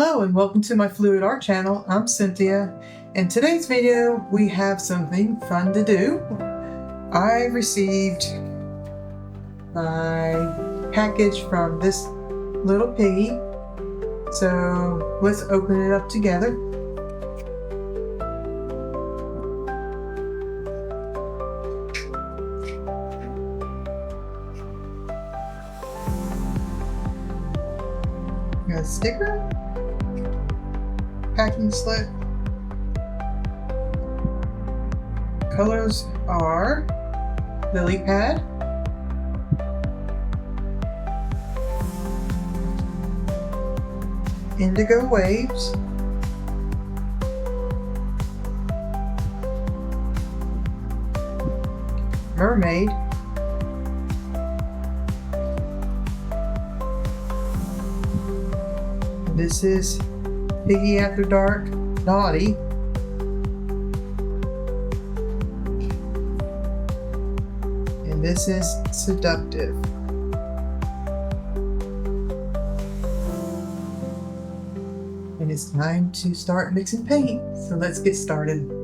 Hello and welcome to my fluid art channel. I'm Cynthia. In today's video we have something fun to do. I received my package from This Little Piggy. So let's open it up together. Got a sticker, packing slip. Colors are lily pad, indigo waves, mermaid, this is Piggy After Dark, Naughty, and this is Seductive. And it's time to start mixing paint, so let's get started.